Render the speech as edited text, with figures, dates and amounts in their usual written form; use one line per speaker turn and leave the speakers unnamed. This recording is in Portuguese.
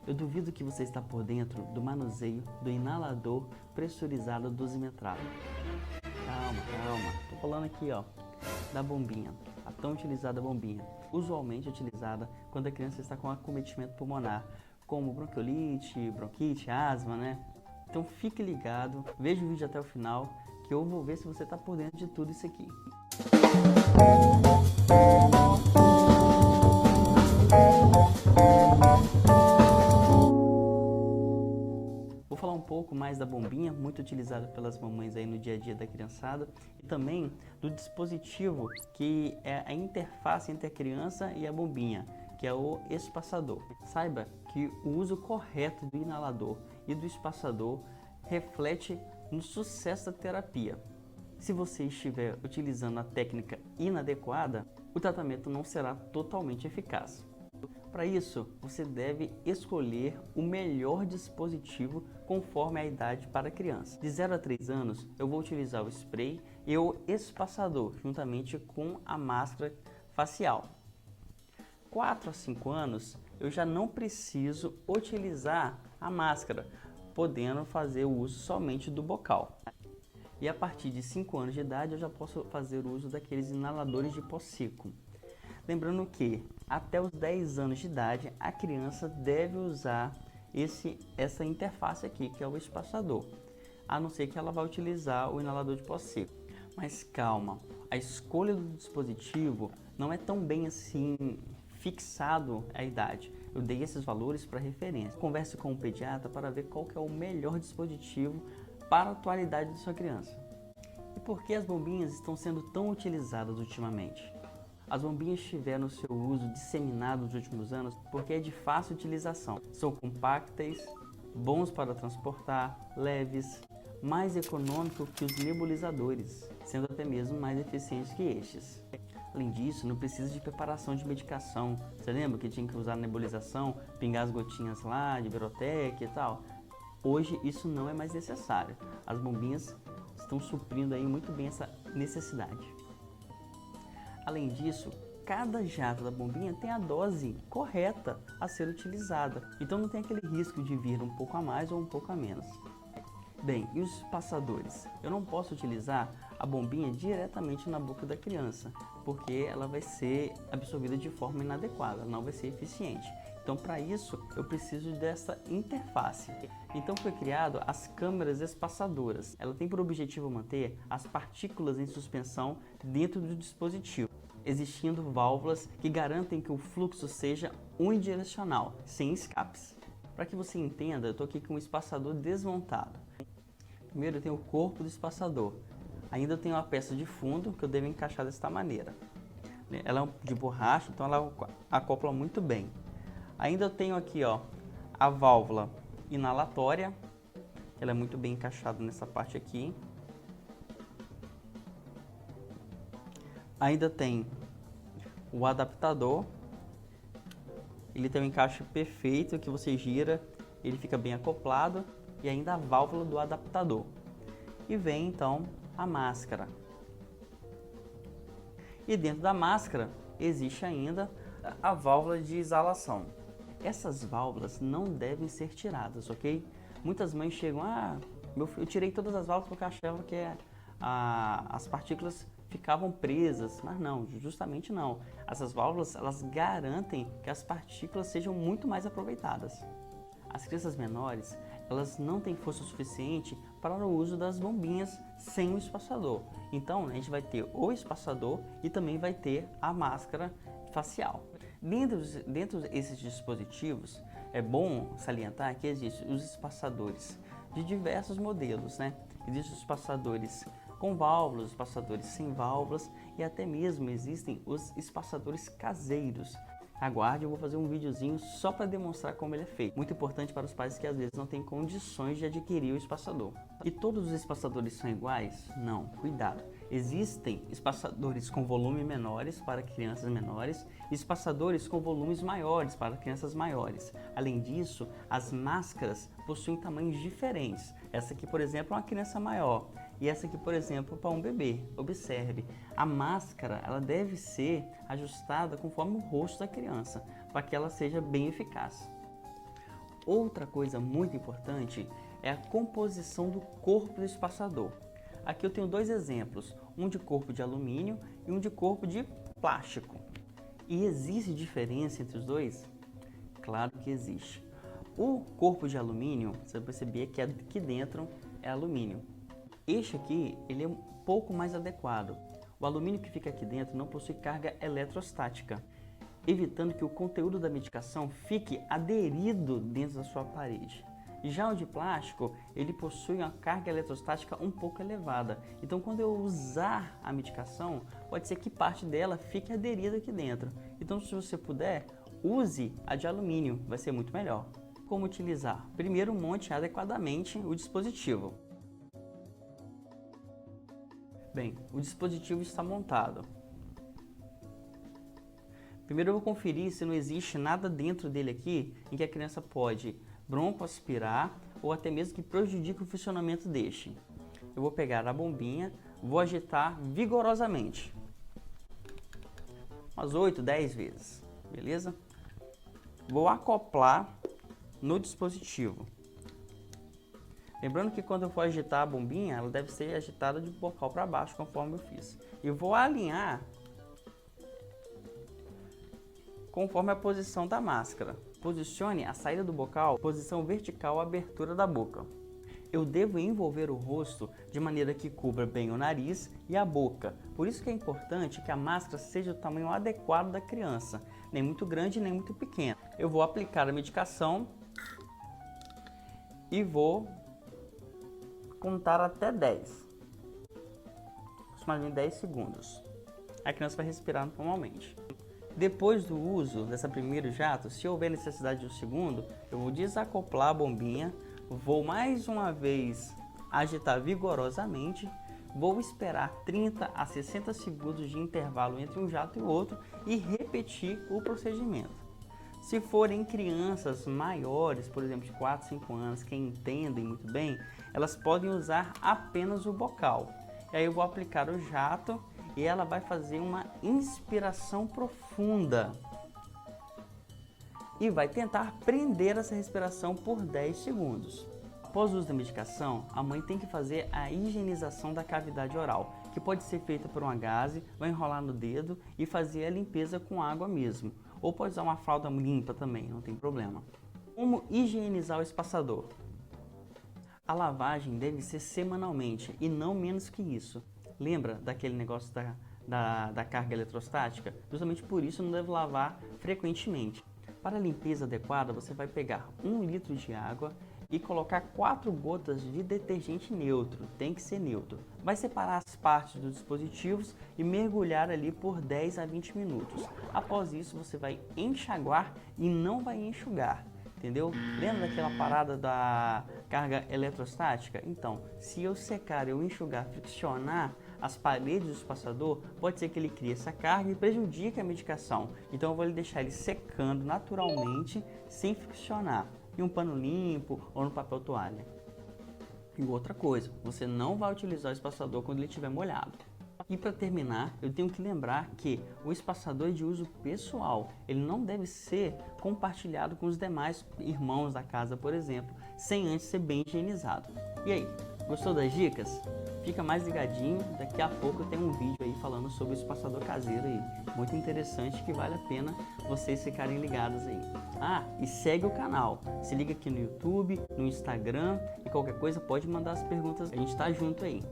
Eu duvido que você está por dentro do manuseio do inalador pressurizado dosimetrado. Calma. Tô falando aqui, ó, da bombinha, a tão utilizada bombinha, usualmente utilizada quando a criança está com acometimento pulmonar, como bronquiolite, bronquite, asma, né? Então fique ligado, veja o vídeo até o final, que eu vou ver se você está por dentro de tudo isso aqui. Vou falar um pouco mais da bombinha, muito utilizada pelas mamães aí no dia a dia da criançada, e também do dispositivo que é a interface entre a criança e a bombinha, que é o espaçador. Saiba que o uso correto do inalador e do espaçador reflete no sucesso da terapia. Se você estiver utilizando a técnica inadequada, o tratamento não será totalmente eficaz. Para isso, você deve escolher o melhor dispositivo conforme a idade para a criança. De 0 a 3 anos, eu vou utilizar o spray e o espaçador, juntamente com a máscara facial. 4 a 5 anos, eu já não preciso utilizar a máscara, podendo fazer o uso somente do bocal. E a partir de 5 anos de idade, eu já posso fazer o uso daqueles inaladores de pó seco. Lembrando que até os 10 anos de idade, a criança deve usar essa interface aqui, que é o espaçador, a não ser que ela vá utilizar o inalador de pó seco. Mas calma, a escolha do dispositivo não é tão bem assim fixado a idade. Eu dei esses valores para referência. Converse com o pediatra para ver qual que é o melhor dispositivo para a atualidade de sua criança. E por que as bombinhas estão sendo tão utilizadas ultimamente? As bombinhas tiveram seu uso disseminado nos últimos anos porque é de fácil utilização. São compactas, bons para transportar, leves, mais econômicos que os nebulizadores, sendo até mesmo mais eficientes que estes. Além disso, não precisa de preparação de medicação. Você lembra que tinha que usar nebulização, pingar as gotinhas lá de Virotec e tal? Hoje isso não é mais necessário. As bombinhas estão suprindo aí muito bem essa necessidade. Além disso, cada jato da bombinha tem a dose correta a ser utilizada, então não tem aquele risco de vir um pouco a mais ou um pouco a menos. Bem, e os espaçadores? Eu não posso utilizar a bombinha diretamente na boca da criança, porque ela vai ser absorvida de forma inadequada, não vai ser eficiente. Então, para isso, eu preciso dessa interface. Então, foi criado as câmeras espaçadoras. Ela tem por objetivo manter as partículas em suspensão dentro do dispositivo, existindo válvulas que garantem que o fluxo seja unidirecional, sem escapes. Para que você entenda, eu estou aqui com o espaçador desmontado. Primeiro eu tenho o corpo do espaçador. Ainda tenho a peça de fundo que eu devo encaixar desta maneira. Ela é de borracha, então ela acopla muito bem. Ainda eu tenho aqui, ó, a válvula inalatória. Ela é muito bem encaixada nessa parte aqui. Ainda tem o adaptador. Ele tem um encaixe perfeito que você gira, ele fica bem acoplado. E ainda a válvula do adaptador. E vem então a máscara. E dentro da máscara existe ainda a válvula de exalação. Essas válvulas não devem ser tiradas, ok? Muitas mães chegam, eu tirei todas as válvulas porque achava que as partículas ficavam presas, mas não, justamente não. Essas válvulas, elas garantem que as partículas sejam muito mais aproveitadas. As crianças menores, elas não têm força suficiente para o uso das bombinhas sem o espaçador. Então, a gente vai ter o espaçador e também vai ter a máscara facial. Dentro desses dispositivos, é bom salientar que existem os espaçadores de diversos modelos, né? Existem os espaçadores com válvulas, os espaçadores sem válvulas e até mesmo existem os espaçadores caseiros. Aguarde, eu vou fazer um videozinho só para demonstrar como ele é feito. Muito importante para os pais que às vezes não têm condições de adquirir o espaçador. E todos os espaçadores são iguais? Não, cuidado. Existem espaçadores com volume menores para crianças menores e espaçadores com volumes maiores para crianças maiores. Além disso, as máscaras possuem tamanhos diferentes. Essa aqui, por exemplo, é uma criança maior. E essa aqui, por exemplo, para um bebê. Observe, a máscara ela deve ser ajustada conforme o rosto da criança, para que ela seja bem eficaz. Outra coisa muito importante é a composição do corpo do espaçador. Aqui eu tenho dois exemplos, um de corpo de alumínio e um de corpo de plástico. E existe diferença entre os dois? Claro que existe. O corpo de alumínio, você vai perceber que aqui dentro é alumínio. Este aqui, ele é um pouco mais adequado. O alumínio que fica aqui dentro não possui carga eletrostática, evitando que o conteúdo da medicação fique aderido dentro da sua parede. Já o de plástico, ele possui uma carga eletrostática um pouco elevada. Então, quando eu usar a medicação, pode ser que parte dela fique aderida aqui dentro. Então, se você puder, use a de alumínio, vai ser muito melhor. Como utilizar? Primeiro, monte adequadamente o dispositivo. Bem, o dispositivo está montado. Primeiro eu vou conferir se não existe nada dentro dele aqui em que a criança pode broncoaspirar ou até mesmo que prejudique o funcionamento deste. Eu vou pegar a bombinha, vou agitar vigorosamente, umas 8, 10 vezes, beleza? Vou acoplar no dispositivo. Lembrando que quando eu for agitar a bombinha, ela deve ser agitada de bocal para baixo, conforme eu fiz. E vou alinhar conforme a posição da máscara. Posicione a saída do bocal, posição vertical à abertura da boca. Eu devo envolver o rosto de maneira que cubra bem o nariz e a boca. Por isso que é importante que a máscara seja do tamanho adequado da criança, nem muito grande nem muito pequena. Eu vou aplicar a medicação e vou contar até 10. Aproximadamente 10 segundos. A criança vai respirar normalmente. Depois do uso dessa primeiro jato, se houver necessidade de um segundo, eu vou desacoplar a bombinha, vou mais uma vez agitar vigorosamente, vou esperar 30 a 60 segundos de intervalo entre um jato e o outro e repetir o procedimento. Se forem crianças maiores, por exemplo de 4, 5 anos, que entendem muito bem, elas podem usar apenas o bocal. E aí eu vou aplicar o jato e ela vai fazer uma inspiração profunda e vai tentar prender essa respiração por 10 segundos. Após o uso da medicação, a mãe tem que fazer a higienização da cavidade oral, que pode ser feita por uma gaze, vai enrolar no dedo e fazer a limpeza com água mesmo. Ou pode usar uma fralda limpa também, não tem problema. Como higienizar o espaçador? A lavagem deve ser semanalmente e não menos que isso. Lembra daquele negócio da carga eletrostática? Justamente por isso não deve lavar frequentemente. Para a limpeza adequada, você vai pegar 1 litro de água e colocar 4 gotas de detergente neutro, tem que ser neutro. Vai separar as partes dos dispositivos e mergulhar ali por 10 a 20 minutos. Após isso, você vai enxaguar e não vai enxugar. Entendeu? Lembra daquela parada da carga eletrostática? Então, se eu secar, eu enxugar, friccionar as paredes do espaçador, pode ser que ele crie essa carga e prejudique a medicação. Então eu vou deixar ele secando naturalmente, sem friccionar, em um pano limpo ou no papel toalha. E outra coisa, você não vai utilizar o espaçador quando ele estiver molhado. E para terminar, eu tenho que lembrar que o espaçador é de uso pessoal. Ele não deve ser compartilhado com os demais irmãos da casa, por exemplo, sem antes ser bem higienizado. E aí, gostou das dicas? Fica mais ligadinho, daqui a pouco tem um vídeo aí falando sobre o espaçador caseiro aí. Muito interessante, que vale a pena vocês ficarem ligados aí. Ah, e segue o canal. Se liga aqui no YouTube, no Instagram e qualquer coisa pode mandar as perguntas. A gente tá junto aí.